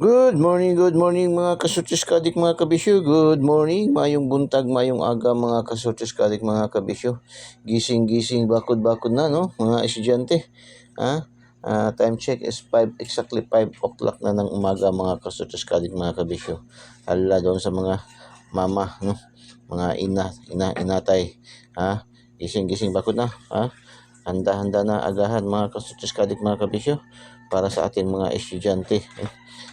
Good morning mga kasutis kadik mga kabisyo. Good morning, mayong buntag, mayong aga mga kasutis kadik mga kabisyo. Gising, bakod na no mga estudyante. Ha? Time check is exactly 5 o'clock na ng umaga mga kasutis kadik mga kabisyo. Hala doon sa mga mama no, mga inatay. Gising bakod na. Handa na agahan mga kasutis kadik mga kabisyo para sa ating mga estudyante.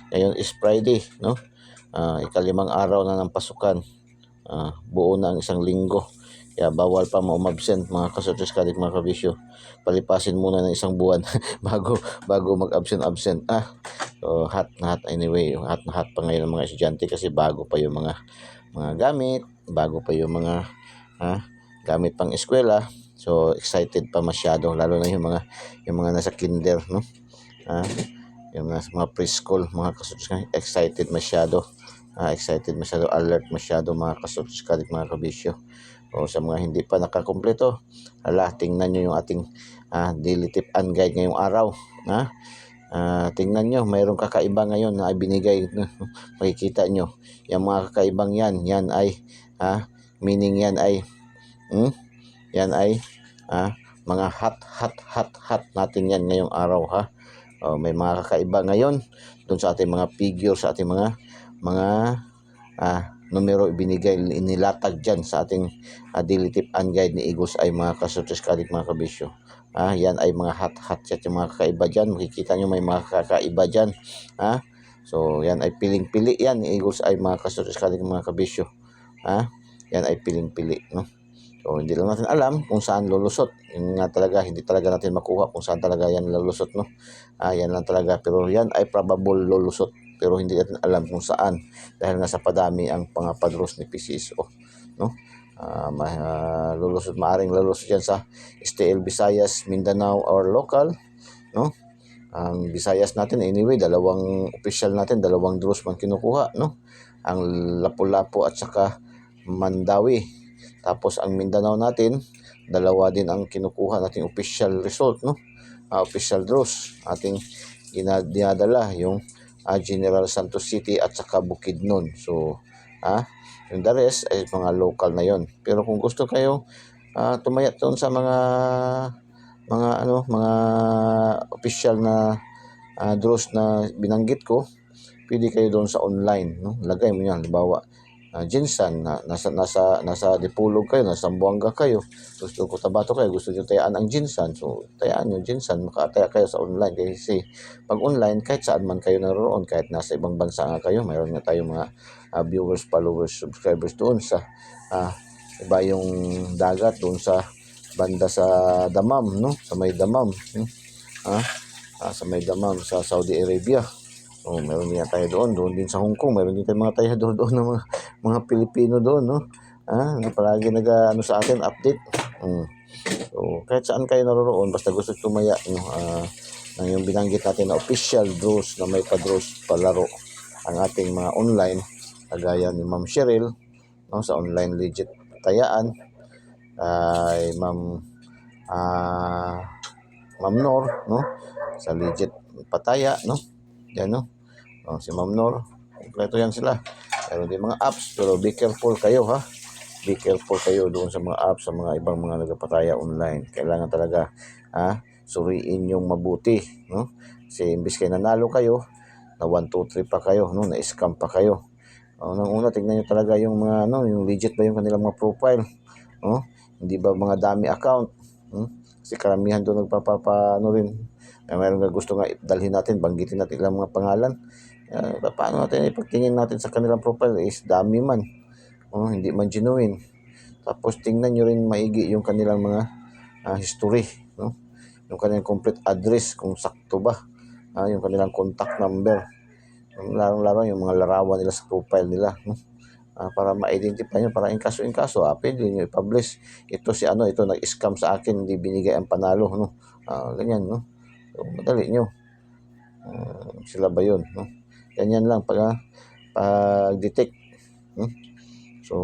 Ngayon is Friday, no? Ikalimang araw na ng pasukan. Buo na ang isang linggo. Kaya bawal pa umabsent mga kasutis kadik mga kabisyo. Palipasin muna ng isang buwan bago mag-absent. So hot na hot anyway. Hot na hot pa ngayon ng mga estudyante kasi bago pa yung mga gamit, bago pa yung mga gamit pang eskwela. So excited pa masyado lalo na yung mga nasa kinder, no? Yung mga preschool, mga kasutis excited masyado. Alert masyado mga kasutis kadik mga kabisyo. O sa mga hindi pa nakakumpleto, tingnan nyo yung ating daily tip and guide ngayong araw. Tingnan nyo, mayroong kakaiba ngayon na binigay. Makikita nyo, yung mga kakaibang yan ay meaning yan ay mga hot natin yan ngayong araw may mga kakaiba ngayon doon sa ating mga figure, sa ating mga numero ibinigay, inilatag dyan sa ating daily tip and guide ni Eagles ay mga kasutis kadik mga kabisyo. Yan ay mga hot chat, yung mga kakaiba dyan. Makikita nyo may mga kakaiba dyan. So yan ay piling-pili yan ni Eagles ay mga kasutis kadik mga kabisyo. Yan ay piling-pili, no? So, hindi lang natin alam kung saan lulusot. Yun nga talaga, hindi talaga natin makuha kung saan talaga yan lulusot, no? Yan lang talaga. Pero yan ay probable lulusot. Pero hindi natin alam kung saan. Dahil nga sa padami ang pangapadros ni PCSO, no? Maaring lulusot yan sa STL, Visayas, Mindanao, or local, no? Ang Visayas natin, anyway, dalawang official natin, dalawang draws man kinukuha, no? Ang Lapu-Lapu at saka Mandawi. Tapos ang Mindanao natin, dalawa din ang kinukuha nating official result, no? Official draws. Ating dinadala yung General Santos City at saka Bukidnon. So, yung the rest ay mga local na yon. Pero kung gusto kayo tumayat doon sa mga official na draws na binanggit ko, pwede kayo doon sa online, no? Lagay mo yan, halimbawa Jinsan, nasa Dipolog kayo, nasa Zamboanga kayo, gusto Cotabato kayo, gusto nyo tayaan ang Jinsan, so tayaan nyo Jinsan, makataya kayo sa online. Kasi pag online, kahit saan man kayo naroon, kahit nasa ibang bansa nga kayo, mayroon nga tayong mga viewers, followers, subscribers doon sa iba yung dagat, doon sa banda sa Damam, no? Sa may Damam, sa may Damam sa Saudi Arabia. Meron din tayo doon din sa Hong Kong, meron din tayong mga tayo doon ng mga Pilipino doon, no? Palagi sa atin update. So kahit saan kayo naroon, basta gusto tumaya, no, ng yung binanggit natin na official draws na may pa-draws palaro ang ating mga online, kagaya ni Ma'am Cheryl, no, sa online legit tayaan, ay Ma'am Nor, no, sa legit pataya, no? Yan, no? Si Ma'am Nor, kompleto yan sila. Meron din mga apps, pero be careful kayo, Be careful kayo doon sa mga apps, sa mga ibang mga nagpapataya online. Kailangan talaga suriin yung mabuti, no? Kasi imbis kayo nanalo kayo, na 1, 2, 3 pa kayo, no? Na-scam pa kayo. Nang una, tingnan nyo talaga yung mga, yung legit ba yung kanilang mga profile, no? Hindi ba mga dami account, Kasi karamihan doon rin. Mayroon nga gusto nga dalhin natin, banggitin natin ilang mga pangalan. Paano natin ipagtingin natin sa kanilang profile is dami man, hindi man genuine. Tapos tingnan nyo rin maigi yung kanilang mga history, no? Yung kanilang complete address, kung sakto ba, yung kanilang contact number, yung larong-laro yung mga larawan nila sa profile nila, no? Para ma-identify nyo, para in kaso pwede nyo i-publish, ito nag-scam sa akin, hindi binigay ang panalo, no? Ganyan, no? So madali nyo, sila ba yun, no? Ganyan lang pag-detect. So,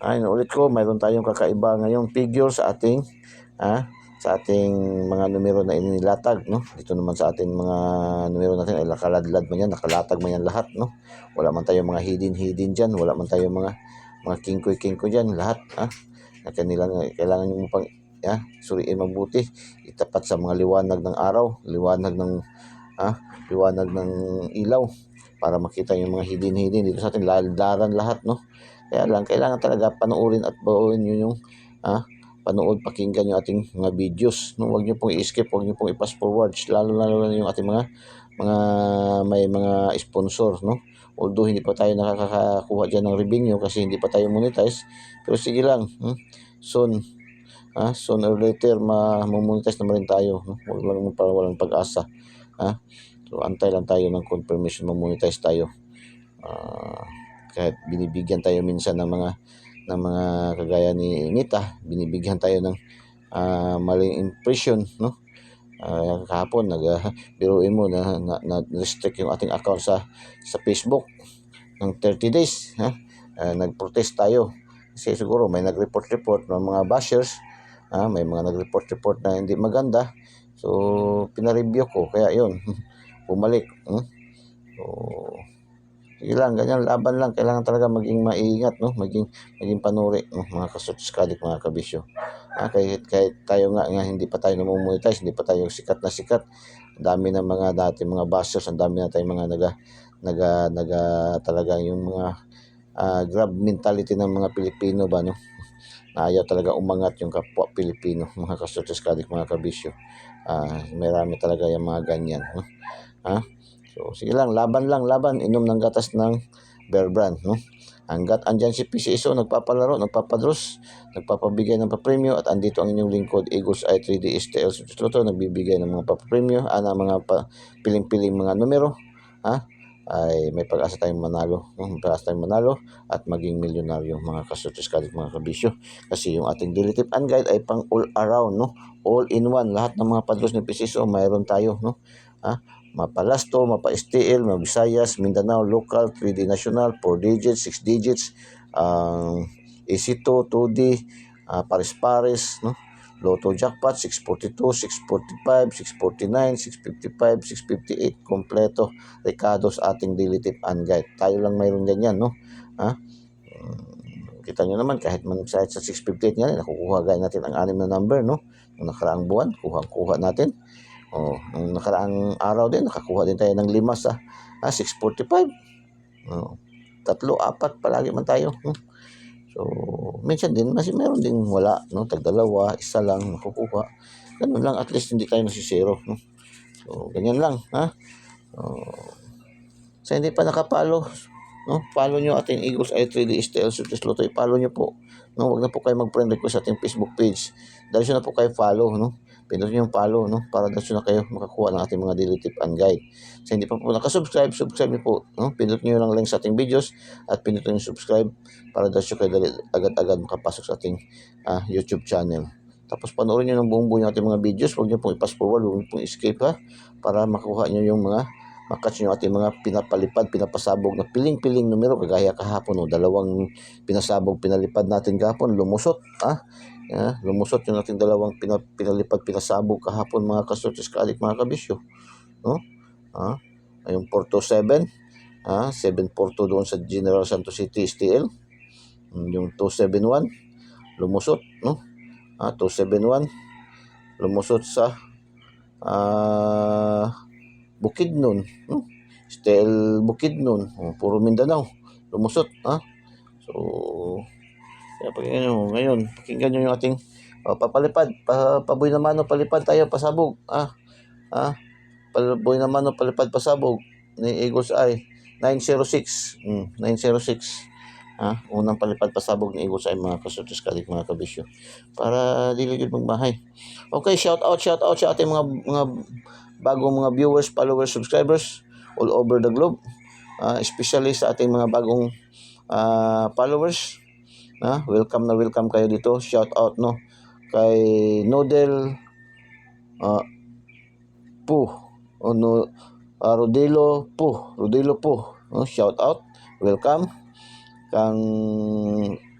inuulit ko, mayroon tayong kakaiba ngayong figure sa ating sa ating mga numero na inilatag, no? Dito naman sa ating mga numero natin ay nakaladlad man yan, nakalatag man yan lahat, no? Wala man tayong mga hidden dyan, wala man tayong mga kingkoy dyan, lahat, na kailangan nyo pang suriin mabuti, itapat sa mga liwanag ng araw, liwanag ng ilaw, para makita yung mga hidden dito sa ating laldaran lahat, no? Kaya lang, kailangan talaga panoorin at buuin nyo yung panood, pakinggan yung ating mga videos, no? Huwag niyo pong i-skip, huwag niyo pong i-pass forward, lalo na yung ating mga may mga sponsor, no? Although hindi pa tayo nakakakuha diyan ng revenue kasi hindi pa tayo monetize, pero sige lang, soon sooner or later ma-monetize naman rin tayo, no? Huwag lang para walang pag-asa, so antay lang tayo ng confirmation ma-monetize tayo. Kahit binibigyan tayo minsan ng mga kagaya ni Nita, binibigyan tayo ng maling impression, no? Kahapon biruin mo na restrict yung ating account sa Facebook ng 30 days, nag-protest tayo kasi siguro may nag-report ng mga bashers, may mga nag-report na hindi maganda, so pinareview ko, kaya yun bumalik. So sige lang, ganyan, laban lang, kailangan talaga maging maingat, no? Maging panuri, no? Mga kasutis-kadik, mga kabisyo. Kahit tayo nga hindi pa tayo namomonetize, hindi pa tayo sikat na sikat. Ang dami ng mga dati mga bashers, ang dami na tayong mga talaga yung mga grab mentality ng mga Pilipino ba, no? Na ayaw talaga umangat yung kapwa Pilipino, mga kasutis-kadik, mga kabisyo. Marami talaga yung mga ganyan, no? So sige lang, laban, inom ng gatas ng Bear Brand, no? Hanggat andyan si PCSO, nagpapalaro, nagpapadros, nagpapabigay ng papremyo, at andito ang inyong lingkod, Eagles Eye 3D STL Sutsloto, nagbibigay ng mga papremyo, ng mga piling-piling mga numero, ay may pag-asa tayong manalo, no? May pag-asa tayong manalo at maging milyonaryo, mga kasutis kalit, mga kabisyo. Kasi yung ating daily tip and guide ay pang all around, no? All in one, lahat ng mga padros ni PCSO mayroon tayo, no? Mapalasto, mapa-STL, Mabisayas, Mindanao, local, 3D national, 4 digits, 6 digits, AC2, 2D, pares-pares, no? Lotto jackpot, 642, 645, 649, 655, 658, kompleto. Ricardo's ating daily tip and guide. Tayo lang mayroon ganyan, no? Kita nyo naman, kahit man sa 658 nga, nakukuha gaya natin ang 6 na number, no? Nung nakaraang buwan, kuha natin. Nung nakaraang araw din, nakakuha din tayo ng 5 sa 645. 3, 4 palagi man tayo. So, minsan din, meron din wala, no? Tag-2, 1 lang makukuha. Ganun lang, at least hindi tayo nasisiro, no? So, ganyan lang, sa hindi pa nakapalo, no? Follow nyo ating Eagles Eye 3D STL Sutsloto. I-follow nyo po, no? Huwag na po kayo mag-friend request sa ating Facebook page. Dahil na po kayo follow, no? Pindutin yung follow, no? Para dahil na kayo makakuha ng ating mga daily tip and guide. Sa hindi pa po nakasubscribe, subscribe nyo po, no? Pindutin nyo lang link sa ating videos at pindutin yung subscribe para dahil kayo agad-agad makapasok sa ating YouTube channel. Tapos panoorin nyo ng buong-buo yung ating mga videos. Huwag nyo pong i-pass forward, huwag nyo pong escape, para makuha nyo yung mga makatch nyo ating mga pinapasabog na piling-piling numero, kagaya kahapon, 2 pinasabog, pinalipad natin kahapon, lumusot, lumusot yung ating 2 pinasabog kahapon, mga kasutis kaalik, mga kabisyo, no? Yung 427, 742 doon sa General Santos City STL, yung 271 lumusot, no? 271 lumusot sa Bukidnon, no? STL Bukidnon, puro Mindanao lumusot, So kaya pakinggan nyo yung ating papalipad, paboy na mano, palipad tayo, pasabog, paboy na mano, palipad, pasabog ni Eagles Eye 906, 906, unang palipad, pasabog ni Eagles Eye, mga kasutis kalik, mga kabisyo, para diligid magbahay. Okay, shout out sa ating mga bagong mga viewers, followers, subscribers all over the globe, especially sa ating mga bagong followers. Welcome na welcome kayo dito. Shout out, no, kay Nodel Rodelo Po, shout out, welcome. Kang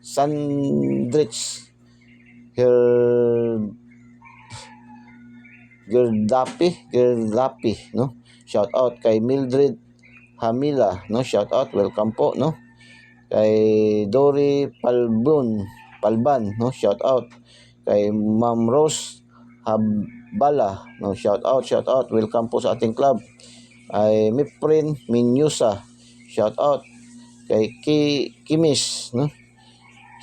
Sandrich Gerdapi, no? Shout out kay Mildred Hamila, no? Shout out, welcome po, no? Kay Dory Palban, no? Shout out. Kay Ma'am Rose Habala, no? Shout out, welcome po sa ating club. Ay Miprin Minyusa, shout out. Kay Kimis, no?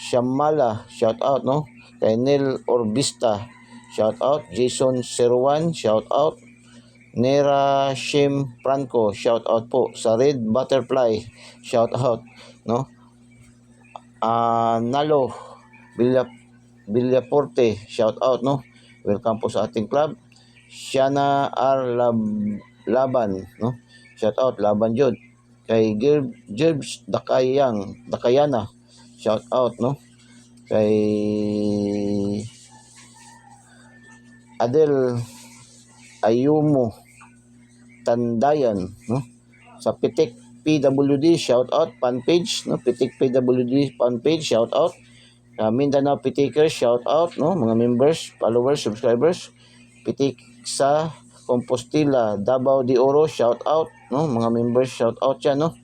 Shamala, shout out, no? Kay Neil Orbista, shout out. Jason Serwan, shout out. Nera Shim Franco, shout out po. Sa Red Butterfly, shout out, no? Nalo Villaporte, shout out, no? Welcome po sa ating club. Shana Laban, no? Shout out, Laban Jod. Kay Gerbs Dakayana, shout out, no? Kay Adel Ayumo Tandayan, no? Sa Pitik PWD, shout out, fan page, no? Pitik PWD fan page, shout out. Mindanao Pitikers, shout out, no? Mga members, followers, subscribers. Pitik sa Compostela, Davao de Oro, shout out, no? Mga members, shout out yan, no?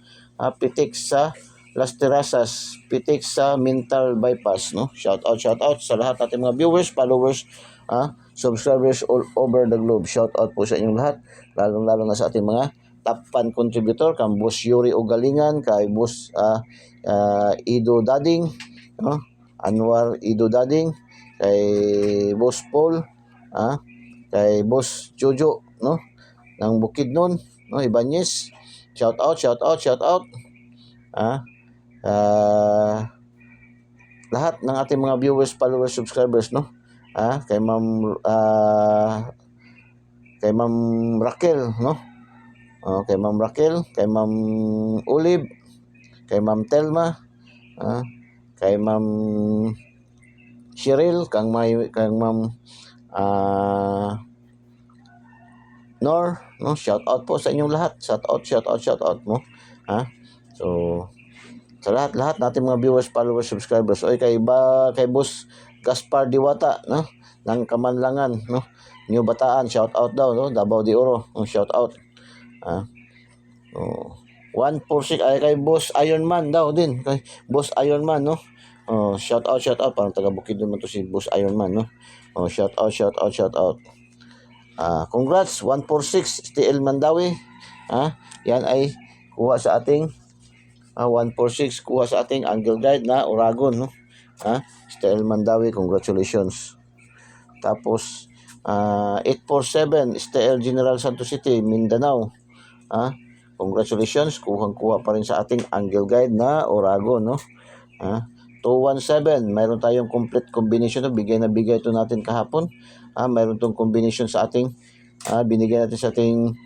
Pitik sa Las Terrazas, pitik sa Mental Bypass, no? Shout out sa lahat nating mga viewers, followers, subscribers all over the globe. Shout out po sa inyong lahat, lalong-lalo na sa ating mga top fan contributor, kang Boss Yuri Ugalingan, kay Boss Ido Dading, no? Anwar Ido Dading, kay Boss Paul, kay Boss Jojo, no? Ng Bukidnon, no? Ibanez, shout out. Lahat ng ating mga viewers, followers, subscribers, no? Kay Ma'am Raquel, no? Kay Ma'am Raquel, kay Ma'am Olive, kay Ma'am Telma, kay Ma'am Cheryl, kang Ma'am Nor, no? Shout out po sa inyong lahat. Shout out mo. So sa lahat natin mga viewers, followers, subscribers. Oy, kay Boss Gaspar Diwata, no? Ng Kamanlangan, no? New Bataan, shout out daw, no? Davao de Oro, shout out. 146 ay kay Boss Ironman daw din, kay Boss Ironman, no? Shout out, parang taga Bukidnon man to si Boss Ironman, no? Shout out. Congrats 146 STL Mandawi. Yan ay kuha sa ating 146 kuha sa ating Angle Guide na Oragon, no? STL Mandawi, congratulations. Tapos 847 STL General Santos City, Mindanao. Congratulations, kuha pa rin sa ating Angle Guide na Oragon, no? 217, mayroon tayong complete combination, no? Bigay ito natin kahapon. Mayroon tong combination sa ating binigay natin sa ating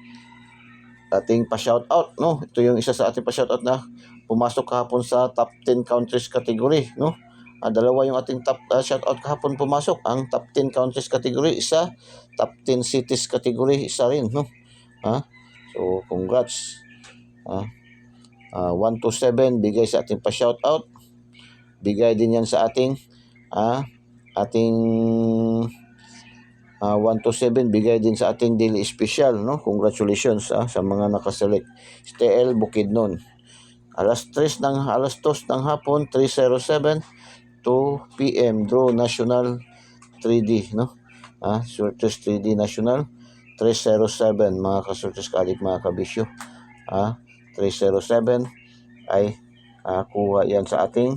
pa-shoutout, no? Ito yung isa sa ating pa-shoutout na pumasok kahapon sa top 10 countries category, no? Dalawa yung ating top shoutout kahapon pumasok. Ang top 10 countries category, isa. Top 10 cities category, isa rin, no? So, congrats. 127 bigay sa ating pa-shoutout. Bigay din yan sa ating 127 bigay din sa ating daily special, no? Congratulations sa mga nakaselect. STL Bukidnon. Alas 2 ng hapon, 3:07 2 PM draw national 3D, no? Sortes 3D national 307 mga kasortes kadik, mga kabisyo. 307 ay kuha yan sa ating,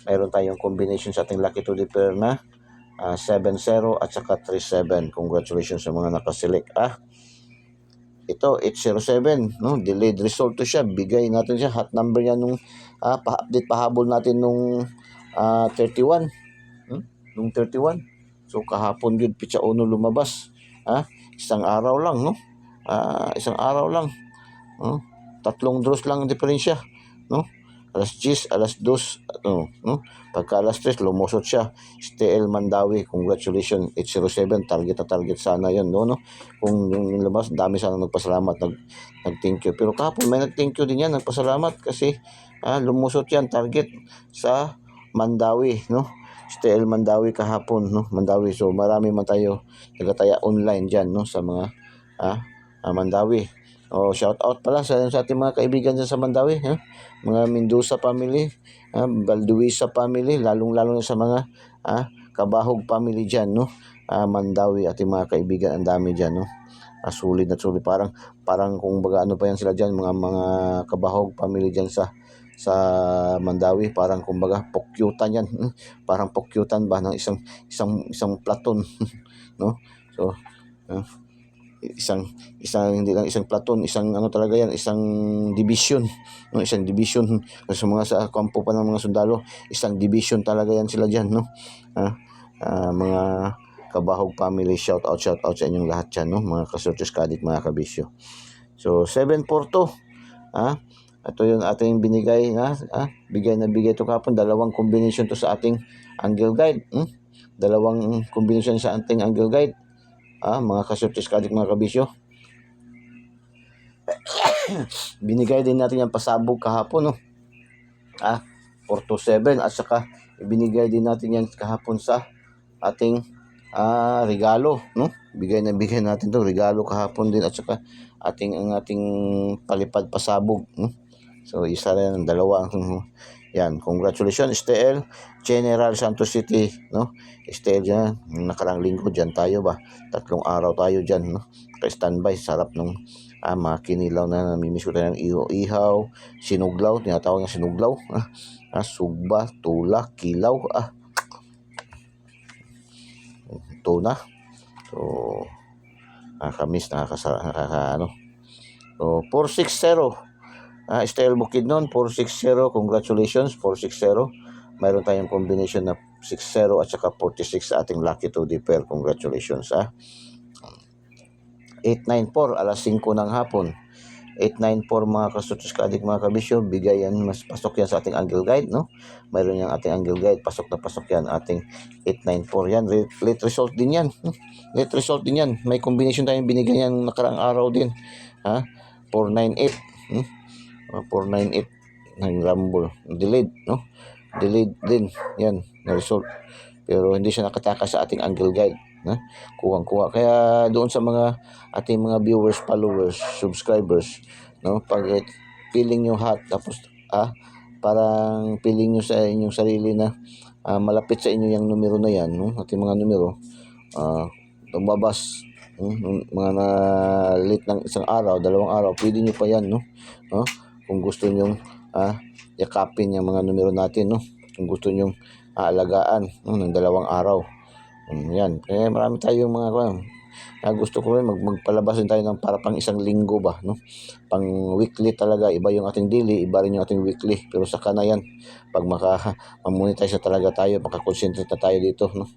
mayroon tayong combination sa ating lucky to pair na 70 at saka 37. Congratulations sa mga nakaselect. Ito 807, no? Delayed result to siya. Bigay natin siya, hot number yan nung pa-update, pahabol natin nung 31. Nung 31. So kahapon yun pitsa uno lumabas. Isang araw lang, no? Isang araw lang. 3 draws lang ang diferensya, no? Alas 10, alas 2, no? Pagka alas 3, lumusot siya. STL Mandawi, congratulations. 807, target sana yun, no? Kung yung labas, dami sana nagpasalamat, nag-thank you. Pero kahapon may nag-thank you din yan, nagpasalamat kasi lumusot yan, target sa Mandawi, no? STL Mandawi kahapon, no? Mandawi. So marami man tayo nagataya online diyan, no, sa mga Mandawi. Shout out pala sa ating mga kaibigan dyan sa Mandawi, ha? Mga Mendoza family, Balduisa family, lalong-lalo na sa mga Kabahog family diyan, no? Mandawi, ating mga kaibigan, ang dami diyan, no? Sulit na sulit, parang kung baga ano pa yan sila diyan, mga Kabahog family diyan sa Mandawi, parang kumbaga pokyutan yan, parang pokyutan ba ng isang platon no. So isang hindi lang isang platon, isang ano talaga yan, isang division, no, isang division sa mga sa kampo pa ng mga sundalo, isang division talaga yan sila diyan, no. Mga Kabahog family, shout out sa inyong lahat diyan, no, mga kasurtis kadik, mga kabisyo. So 742, ito yung ating binigay na bigay to kapon, dalawang combination to sa ating angle guide, dalawang combination sa ating angle guide, mga kasurtis kadik, mga kabisyo. Binigay din natin yung pasabog kahapon, no, 427, at saka ibinigay din natin yan kahapon sa ating regalo, no. Bigay natin to regalo kahapon din, at saka ang ating palipad pasabog, no. So isa rin, dalawa yan. Congratulations STL General Santos City, no. STL dyan, nakarang linggo dyan tayo ba, 3 araw tayo dyan, no, standby. Sarap nung makinilaw na namimiss ko tayo ng ihaw, sinuglaw, tinatawag na sinuglaw, sugba, tula, kilaw, tuna. So nakakamiss, nakaka So 460, STL Bukidnon, 460, congratulations, 460. Mayroon tayong combination na 60 at saka 46 sa ating lucky 2D pair, congratulations. 894, alas 5 ng hapon, 894, mga kasutos kadik, mga kabisyo, bigay yan, mas pasok yan sa ating angle guide, no. Mayroon yung ating angle guide, pasok na pasok yan, ating 894 yan. Late result din yan, late result din yan. May combination tayong binigay yan nakarang araw din, 498, 498 ng rumble, delayed, no, delayed din yan na result, pero hindi siya nakatakas sa ating angle guide, kuwang-kuha. Kaya doon sa mga ating mga viewers, followers, subscribers, no, pag feeling nyo hot, tapos parang feeling nyo sa inyong sarili na malapit sa inyo yung numero na yan, no, ating mga numero, tumabas, mga na late ng isang araw, 2 araw, pwede nyo pa yan, no, kung gusto nyong yakapin yung mga numero natin, no, kung gusto nyong aalagaan, ng 2 araw. Yan, kaya marami tayong mga gusto ko rin magpalabas din tayo ng para pang 1 linggo ba, no, pang weekly talaga. Iba yung ating daily, iba rin yung ating weekly, pero saka na yan pag mamonetize na talaga tayo, makakonsentrate na tayo dito, no,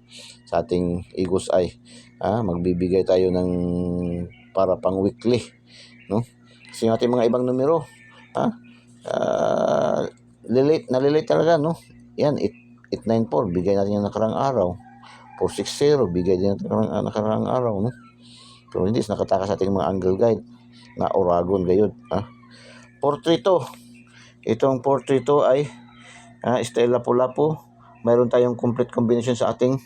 sa ating Eagle's Eye. Magbibigay tayo ng para pang weekly, no, kasi yung ating mga ibang numero nalilate talaga, no. Yan, 894, bigay natin yung nakarang araw. 460, bigay din natin nakarang araw, no. So hindi nakatakas sa ating mga angle guide na Oragon gayud. 432, itong 432 ay STL Lapu-Lapu. Mayroon tayong complete combination sa ating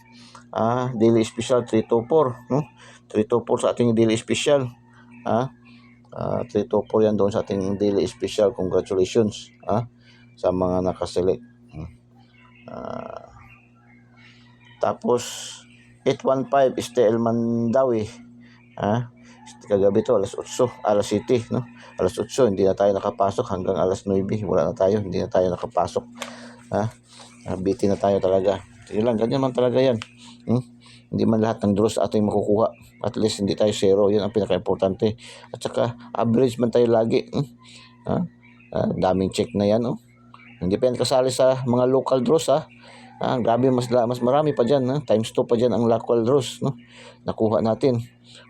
daily special 324, no, 324 sa ating daily special, 324 yan doon sa ating daily special. Congratulations sa mga nakaselect. Tapos 815 STL Mandawi, kagabi to alas 7, no, alas 8 hindi na tayo nakapasok, hanggang alas 9 wala na tayo, hindi na tayo nakapasok. Biti na tayo talaga. Sige lang, ganyan man talaga yan. Hindi man lahat ng draws ating makukuha, at least hindi tayo zero, yun ang pinaka-importante. At saka average man tayo lagi. Daming check na yan, no. Hindi pa yan kasali sa mga local draws, grabe, mas marami pa dyan, times 2 pa dyan ang local draws, no, nakuha natin.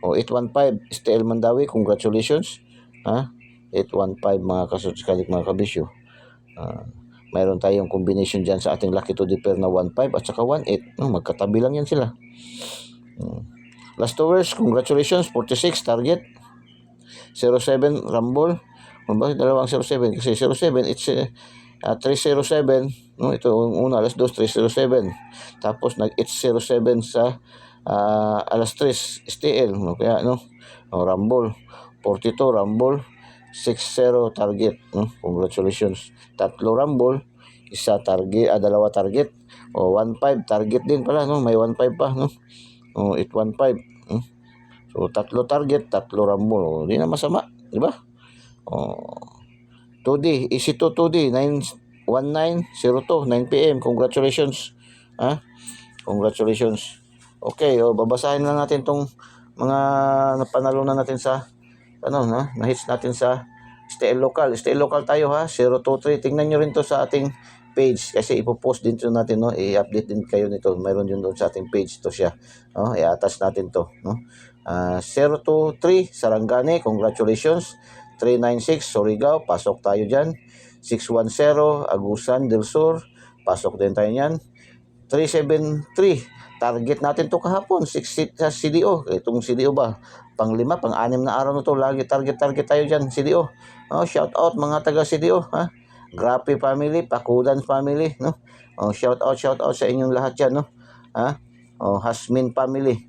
815 STL Mandawi, congratulations. 815, mga kasutsikadik, mga kabisyo. Mayroon tayong combination dyan sa ating lucky 2D pair na 15 at saka 18, no, magkatabi lang yan sila. Last hours, congratulations, 46 target, 07 rumble. Bakit dalawang 07? Kasi 07, 307, no? Ito una alas 2, 307. Tapos nag-807 sa alas 3 STL, no? Kaya no, Rumble 42, Rumble 60 target, no? Congratulations. Tatlo Rumble, isa target, dalawa target. 15 target din pala, no? May 15 pa, no? 815. So tatlo target, tatlo Rumble. Hindi na masama, di ba? 2D, easy to 2D, 91902, 9 PM. Congratulations. Congratulations. Okay, babasahin lang natin tong mga napanalunan natin sa na-hits natin sa STL local. STL local tayo ha, 023. Tingnan nyo rin to sa ating page kasi ipopost din to natin, no? I-update din kayo nito. Mayroon din doon sa ating page to siya. No? I-attach natin to, no? 023 Sarangani, congratulations. 396 Surigao, pasok tayo diyan. 610 Agusan del Sur, pasok din tayo niyan. 373 target natin to kahapon, 6 sa CDO. Itong CDO ba, pang-5, pang-6 na araw na to, lagi target tayo dyan, CDO. Shout out mga taga CDO, ha? Grape family, Pakudan family, no? Shout out sa inyong lahat yan, no? Hasmin family,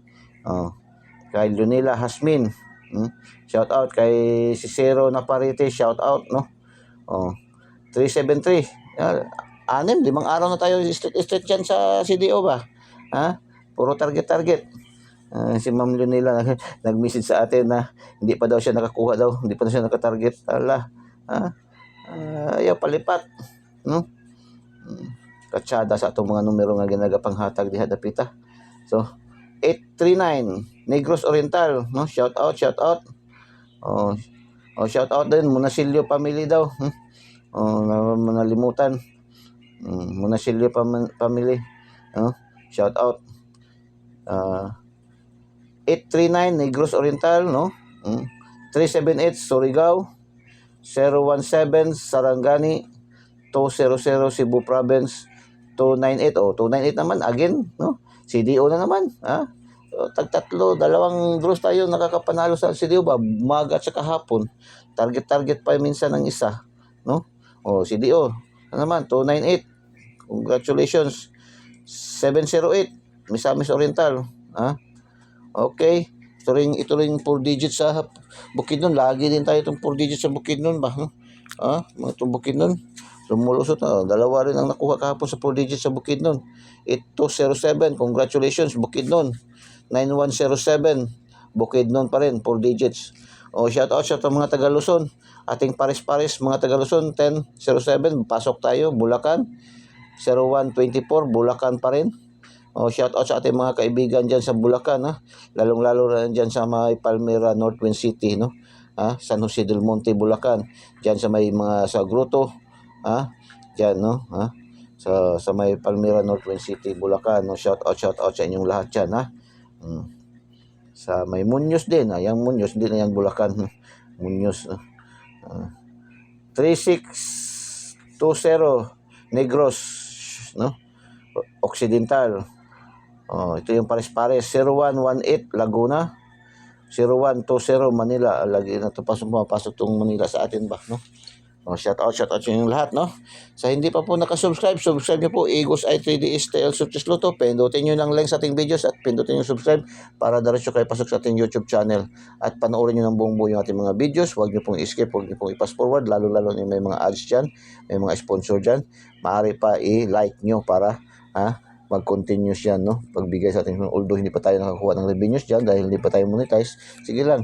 kay Lunila Hasmin, shout out kay Cicero Naparite, shout out, no? 373, 5 araw na tayo straight dyan sa CDO ba? Puro target. Si Ma'am Lunila nag-message sa atin na hindi pa daw siya nakakuha daw, hindi pa daw siya nakatarget. Ayaw palipat, no? Katsada sa atong mga numero nga ginagapanghatag diha dapita. So 839 Negros Oriental, no? Shout out. Shout out din Munasilio family daw. Manalimutan. Munasilio family, shout out. 839 Negros Oriental, no? 378 Surigao, 017 Sarangani, 200 Cebu Province, 298 298 naman again, no? CDO na naman, tagtatlo, dalawang draws tayo nakakapanalo sa CDO ba, umaga at sa kahapon. Target pa minsan ng isa, no? CDO na naman 298. Congratulations. 708 Misamis Oriental, okay. Ito ring 4 digits sa Bukidnon. Lagi din tayo itong 4 digits sa Bukidnon ba, no? Mga itong Bukidnon lumulusot na. Dalawa rin ang nakuha kahapon sa 4 digits sa Bukidnon. 8207, congratulations Bukidnon. 9107, Bukidnon pa rin, 4 digits. Shout out sa mga taga Luzon. Ating pares-pares mga taga Luzon, 1007, pasok tayo. Bulacan 0124, Bulacan pa rin. Shout out sa ating mga kaibigan dyan sa Bulacan, lalong-lalo na dyan sa may Palmera, Northwind City, no? San Jose del Monte, Bulacan, dyan sa may mga sa Grotto, dyan, no? Sa may Palmera, Northwind City, Bulacan, no? Shout out sa inyong lahat dyan, sa may Muñoz din, yung Muñoz din na yung Bulacan, Muñoz, 3620 Negros, no? Occidental. Ito yung pares-pares. 0118 Laguna, 0120 Manila. Lagi na ito pumapasok itong Manila sa atin ba, no? Shout out sa inyong lahat, no? Sa hindi pa po nakasubscribe, subscribe nyo po Igos i3D STL Success Luto. Pindutin nyo lang sa ating videos at pindutin nyo subscribe para diretso kayo pasok sa ating YouTube channel. At panoorin nyo ng buong buo yung ating mga videos. Huwag nyo pong escape, huwag nyo pong i-pass forward. Lalo-lalo nyo may mga ads dyan, may mga sponsor dyan. Maaari pa i-like nyo para mag-continuous yan, no? Pagbigay sa ating, although hindi pa tayo nakakuha ng revenues dyan dahil hindi pa tayo monetize. Sige lang,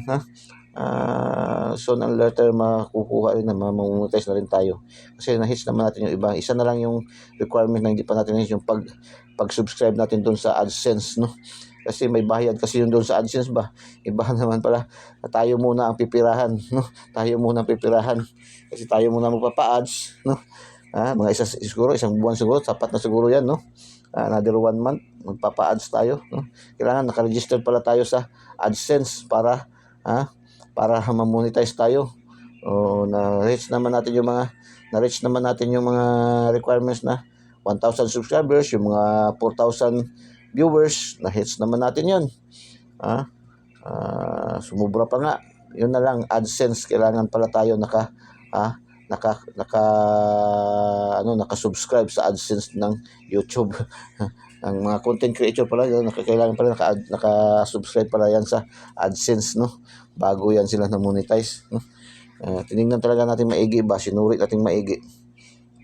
soon ang later makukuha rin na mamonetize na rin tayo kasi na-hits naman natin yung iba. Isa na lang yung requirement na hindi pa natin hits, yung pag-subscribe natin doon sa AdSense, no? Kasi may bayad kasi yung doon sa AdSense ba. Iba naman pala, tayo muna ang pipirahan, no? Tayo muna ang pipirahan kasi tayo muna magpapa-ads, no? Isang buwan siguro, sapat na siguro yan, no? Another 1 month, magpapa-ads tayo, no? Kailangan naka-register pala tayo sa AdSense para ma-monetize tayo. Na-reach naman natin yung mga requirements na 1,000 subscribers, yung mga 4,000 viewers, na-hits naman natin yun. Sumubra pa nga. Yun na lang, AdSense, kailangan pala tayo naka-subscribe sa AdSense ng YouTube. Ang mga content creator pala yun, kailangan pala naka-subscribe pala yan sa AdSense, no? Bago yan sila na monetize, no? Tinignan talaga natin maigi ba, sinuri natin maigi.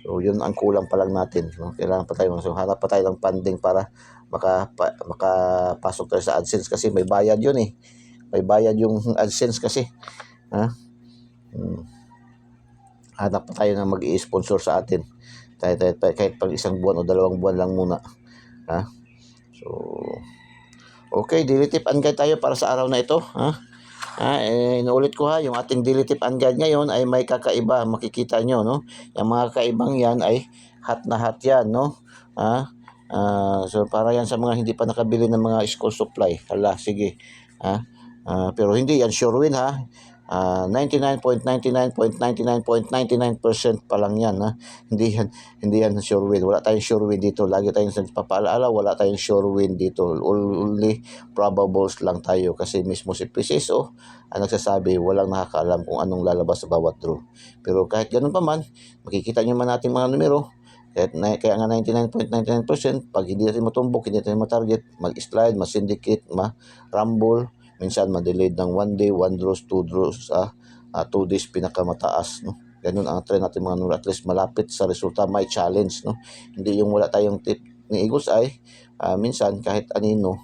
So yun ang kulang pa lang natin, no? Kailangan pa tayo, so hanap pa tayo ng funding para makapasok tayo sa AdSense kasi may bayad yun eh. May bayad yung AdSense kasi. Hanap pa tayo na mag-i-sponsor sa atin. Kahit pag isang buwan o 2 buwan lang muna. So, okay, daily tip and guide tayo para sa araw na ito. Inuulit ko yung ating daily tip and guide ngayon ay may kakaiba, makikita nyo, no? Yung mga kaibang yan ay hot na hot yan, no? So para yan sa mga hindi pa nakabili ng mga school supply. Sige. Pero hindi yan sure win, 99.99.99.99% pa lang yan, Hindi yan sure win. Wala tayong sure win dito. Lagi tayong nagpapaalaala, wala tayong sure win dito. Only probables lang tayo kasi mismo si Preciso ang nagsasabi, walang nakakaalam kung anong lalabas sa bawat draw. Pero kahit ganun pa man, makikita nyo man natin mga numero. Kaya nga 99.99%, pag hindi natin matumbok, hindi natin matarget, mag-slide, ma-syndicate, ma-rumble, minsan ma-delayed ng 1 day, 1 draws, 2 draws, 2 days pinakamataas, no? Ganun ang trend natin mga numero, at least malapit sa resulta, may challenge, no? Hindi yung wala tayong tip ni Eagles Eye, minsan kahit anino,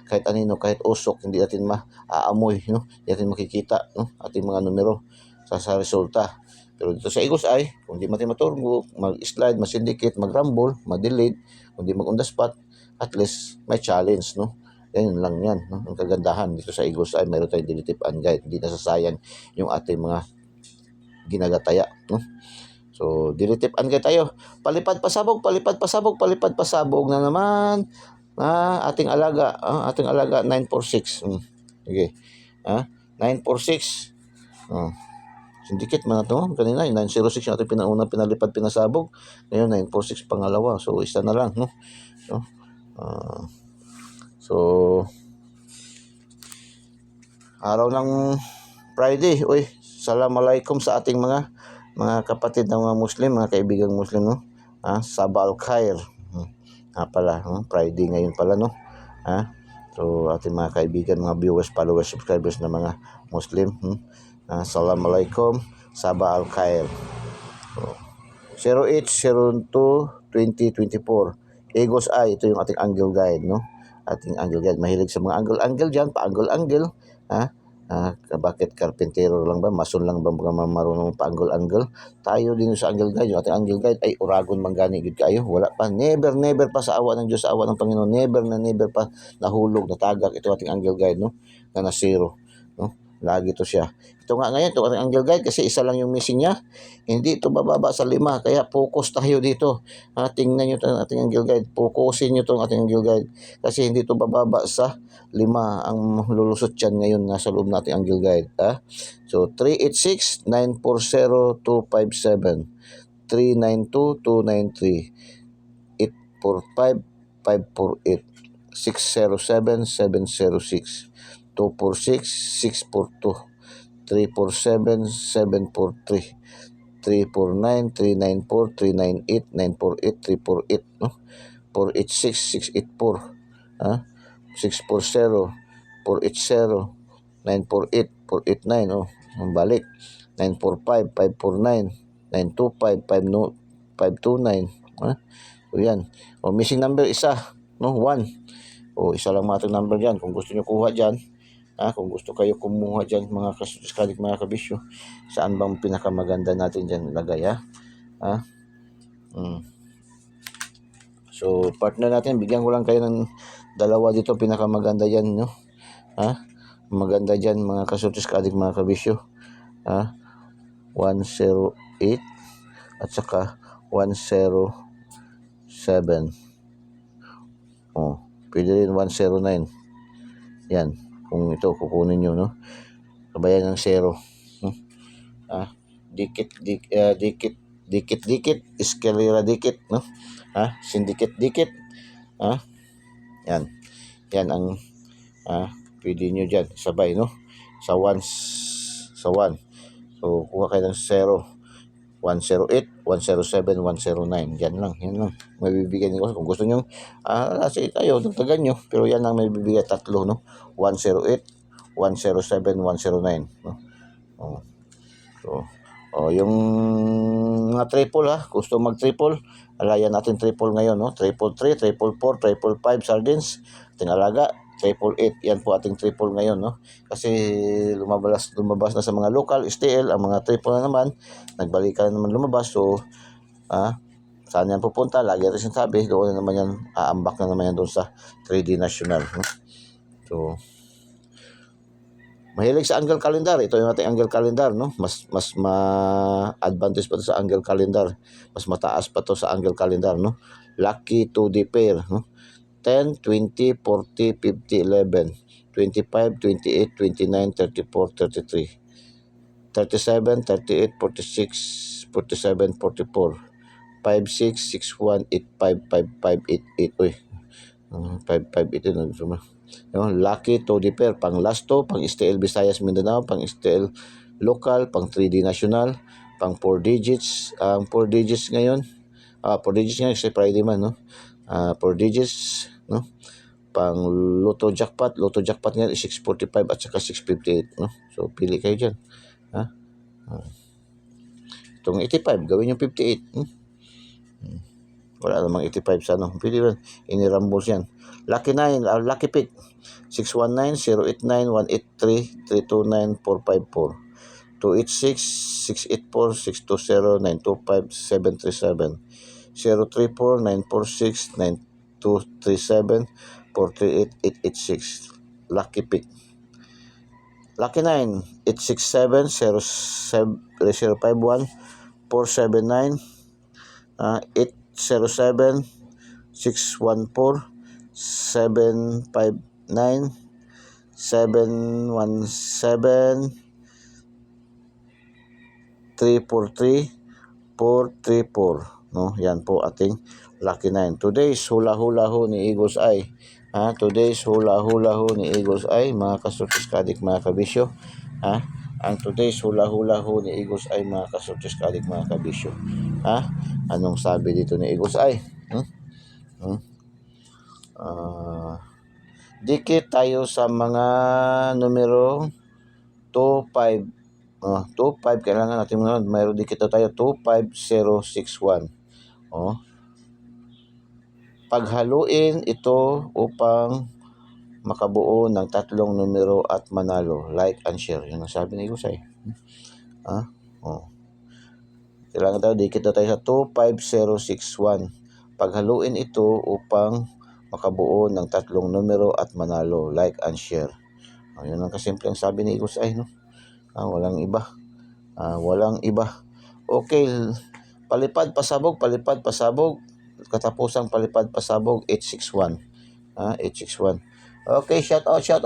kahit usok, hindi natin maaamoy, no? Hindi natin makikita, no? Ating mga numero sa resulta. Pero dito sa Eagles Eye, kung di natin maturbo, mag-slide, ma-syndicate, mag-rumble, ma-delayed, kung di mag-on the spot, at least may challenge, no? Yan lang yan, no? Ang kagandahan dito sa Eagles Eye, mayroon tayong daily tip and guide. Hindi nasasayang yung ating mga ginagataya, no? So, daily tip and guide tayo. Palipad pasabog na naman. Ating alaga, 946. Sige. 946. Syndicate man ito. Kanina, 906 yung ating pinalipad, pinasabog. Ngayon, 946 pangalawa. So, isa na lang, no? So, araw ng Friday. Assalamualaikum sa ating mga kapatid ng mga Muslim, mga kaibigang Muslim, no? Sabah al-Khair. Friday ngayon pala, no? So, ating mga kaibigan, mga viewers, followers, subscribers na mga Muslim. Assalamualaikum, Sabah al-Khair. So, 0802-2024. Eagles Eye, ito yung ating angle guide, no? Ating angle guide. Mahilig sa mga angle dyan, pa-angle-angle. Bakit karpentero lang ba? Mason lang ba marunong pa-angle-angle? Tayo din sa angle guide. Yung ating angle guide ay uragon manggani gid kayo. Wala pa. Never pa sa awa ng Diyos, sa awa ng Panginoon. Never pa nahulog, natagak ito ating angle guide, no? Na zero, no? Lagi to siya. Ito nga ngayon, ito ating angle guide kasi isa lang yung missing niya. Hindi ito bababa sa 5. Kaya focus tayo dito. Tingnan nyo ito ating angle guide. Focusin nyo itong ating angle guide. Kasi hindi ito bababa sa 5 ang lulusot yan ngayon nasa loob nating angle guide. So, 386, 940, 257, 392, 293, 845, 548, 607, 706, 246, 642, 347, 743, 349, 394, 398, 948, 348, no? 486, 684, 640, 480, 948, 489, ang balik, 945, 549, 925, 529, So yan. Missing number isa, no? 1. Isa lang matang number dyan. Kung gusto nyo kuha dyan, kung gusto kayo kumuha dyan, mga kasuskadik, mga kabisyo, saan bang pinakamaganda natin dyan lagay, So, partner natin, bigyan ko lang kayo ng 2 dito, pinakamaganda dyan, no? Maganda dyan, mga kasuskadik, mga kabisyo. 108 at saka 107. Pwede rin 109. Yan, kung ito kukunin nyo, no? Kabayan ng 0. Dikit, escalera dikit, no? Syndicate dikit. Yan ang pwede nyo dyan, sabay, no? Sa 1. So, kuha kayo ng 0. 108, 107, 109. Yan lang. May bibigyan ko. Kung gusto nyo, kasi kayo, dagdagan nyo. Pero yan lang may bibigyan, tatlo, no? 108, 107, 109. No? So, yung mga triple gusto mag-triple, alayan natin triple ngayon, no? Triple 3, triple 4, triple 5 sardines, ating alaga, triple 8, yan po ating triple ngayon, no? Kasi lumabas na sa mga local, STL, ang mga triple na naman, nagbalikan na naman lumabas, so, saan yan pupunta? Lagi rin sinasabi, doon na naman yan, aambak na naman yan doon sa 3D National, no? So, mahilig sa angle calendar. Ito yung ating angle calendar, no? Mas ma-advantage pa to sa angle calendar. Mas mataas pa to sa angle calendar, no? Lucky 2D pair, no? 10, 20, 40, 50, 11, 25, 28, 29, 34, 33, 37, 38, 46, 47, 44, 56, 61, 85, 55, 88. Uy, 558 yun. No, Lucky 2D pair, pang Lasto, pang STL Visayas Mindanao, pang STL Local, pang 3D National, pang 4 digits. Ang 4 digits ngayon, 4 digits ngayon kasi Friday man, no? 4 digits, no? Pang Lotto Jackpot ngayon is 645 at saka 658, no? So pili kayo diyan. Itong 85, gawin yung 58. Wala namang 85 sa ano. Pwede ba? Inirambos yan. Lucky 9, Lucky Pick. 619-089-183-329-454. 286-684-620-925-737. 034-946-9237. 438-886. Lucky Pick. Lucky 9, 867-051-479. 807 614 759 717 343 434, no? Yan po ating Lucky 9. Today's hula ho ni Eagles Eye. Today's hula ho ni Eagles Eye, mga kasurtis kadik, mga kabisyo. Ang today's hula ho ni Eagles Eye, mga kasurtis kadik, mga kabisyo. Anong sabi dito ni Eagles Eye? Dikit tayo sa mga numero 2, 5. 2-5, kailangan natin mayroon dikit tayo, 25061. Paghaluin ito upang makabuo ng tatlong numero at manalo. Like and share. Yun ang sabi ni Gusay. Kailangan tayo, dikit tayo sa 25061. Paghaluin ito upang makabuo ng tatlong numero at manalo. Like and share. Yun ang kasimpleng sabi ni Gusay, no? Walang iba. Okay, palipad pasabog. Katapusang palipad pasabog, 861. 861. Okay, shout out sa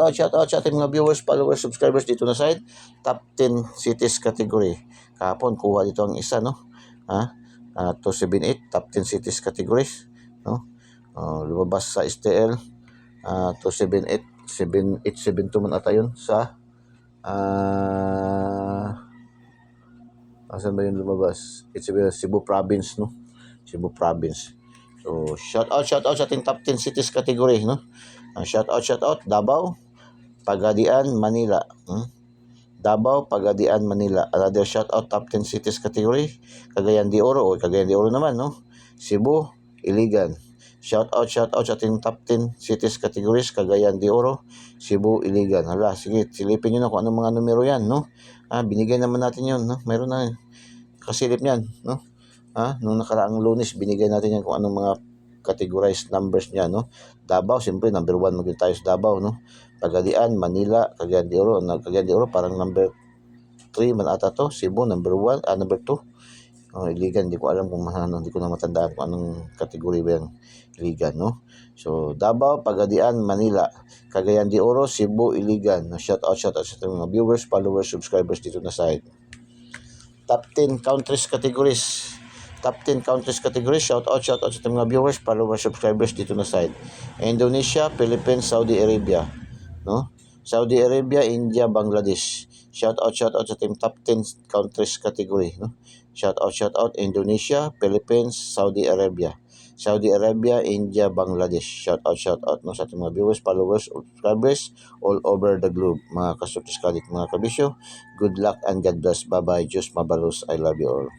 ating mga viewers, followers, subscribers dito na side. Top 10 cities category. Kahapon kuha dito ang isa, no? 278, top 10 cities categories, no? Lumabas sa STL. 278, 7872 man ata yun sa asan ba yung lumabas? It's Cebu Province, no? Cebu Province. So, shout out sa ating top 10 cities category, no? Shout out, Davao, Pagadian, Manila. Davao, Pagadian, Manila. Another shout out, top 10 cities category, Cagayan de Oro, naman, no? Cebu, Iligan. Shout out sa ating top 10 cities categories, Cagayan de Oro, Cebu, Iligan. Sige, silipin nyo na kung anong mga numero yan, no? Binigay naman natin yun, no? Mayroon na kasilip niyan, no? Nung nakaraang Lunes, binigay natin yan kung anong mga categorized numbers niya, no? Davao, siyempre, number 1 magiging tayo sa Davao, no? Pagadian, Manila, Cagayan de Oro. Cagayan de Oro, parang number 3 man ata to. Cebu, number 1, number 2. Iligan, hindi ko alam kung hindi ko na matandaan kung anong category ba yung Iligan, no? So, Davao, Pagadian, Manila, Cagayan de Oro, Cebu, Iligan. Shout out sa mga viewers, followers, subscribers dito na side. Top 10 countries categories. Shout out sa mga viewers, followers, subscribers dito na side. Indonesia, Philippines, Saudi Arabia, no? Saudi Arabia, India, Bangladesh. Shout out sa team top 10 countries category. No? Shout out Indonesia, Philippines, Saudi Arabia. Saudi Arabia, India, Bangladesh. Shout out no, sa ating mga viewers, followers, subscribers all over the globe. Mga kasultis kadik, mga kabisyo. Good luck and God bless. Bye-bye. Diyos mabalos. I love you all.